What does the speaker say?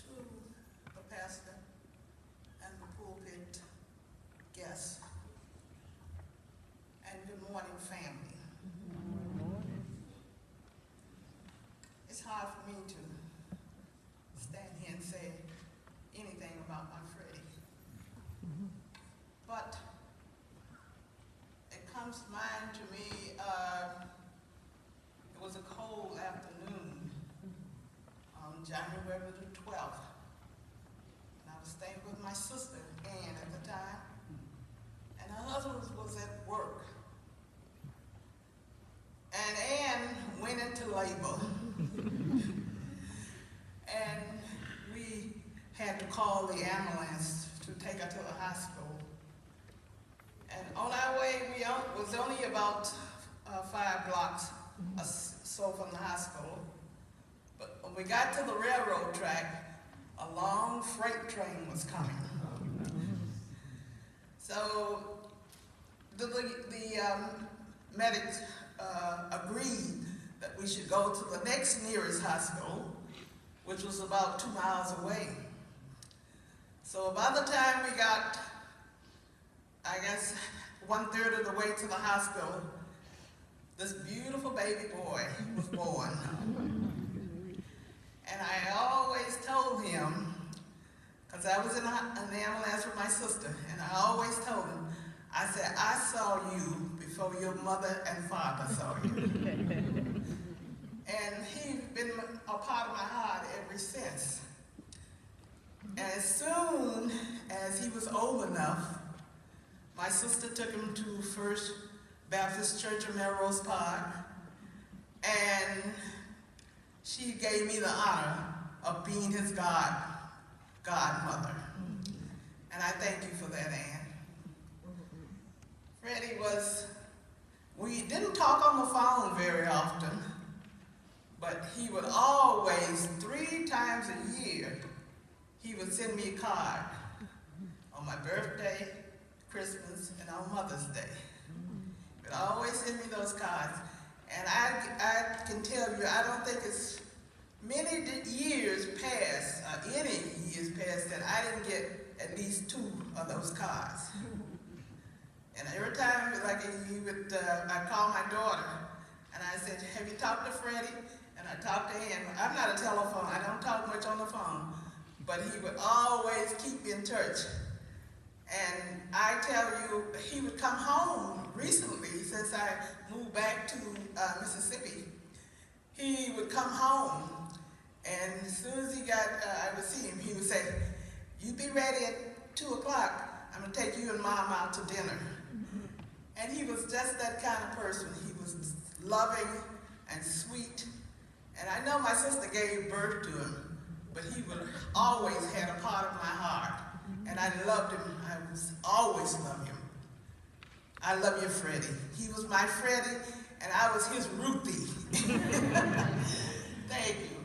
to the pastor and the pulpit guests, and good morning, family. It's hard for me to stand here and say anything about my Freddie, but it comes to mind to me, it was a cold afternoon on January the 12th, and I was staying with my sister, Ann, at the time, and her husband was at work. And Ann went into labor, and we had to call the ambulance to take her to the hospital. And on our way, we was only about 5 blocks or so from the hospital. But when we got to the railroad track, a long freight train was coming. So the medics agreed that we should go to the next nearest hospital, which was about 2 miles away. So by the time we got, I guess, 1/3 of the way to the hospital, this beautiful baby boy was born. And I always told him, because I was in the ambulance with my sister, and I always told him, I said, I saw you before your mother and father saw you. And he's been a part of my heart ever since. And as soon as he was old enough, my sister took him to First Baptist Church of Melrose Park, and she gave me the honor of being his godmother. And I thank you for that, Ann. Freddie we didn't talk on the phone very often, but he would always, 3 times a year, he would send me a card on my birthday, Christmas, and on Mother's Day. He would always send me those cards. And I can tell you, I don't think it's many years past, any years past, that I didn't get at least 2 of those cards. And every time, like I'd call my daughter, and I said, have you talked to Freddie? And I talked to him. I'm not a telephone, I don't talk much on the phone, but he would always keep in touch. And I tell you, he would come home recently, since I moved back to Mississippi. He would come home, and as soon as I would see him, he would say, you be ready at 2 o'clock. I'm gonna take you and Mom out to dinner. And he was just that kind of person. He was loving and sweet. And I know my sister gave birth to him, but he would always had a part of my heart. And I loved him. I was always loved him. I love you, Freddie. He was my Freddie, and I was his Ruthie. Thank you.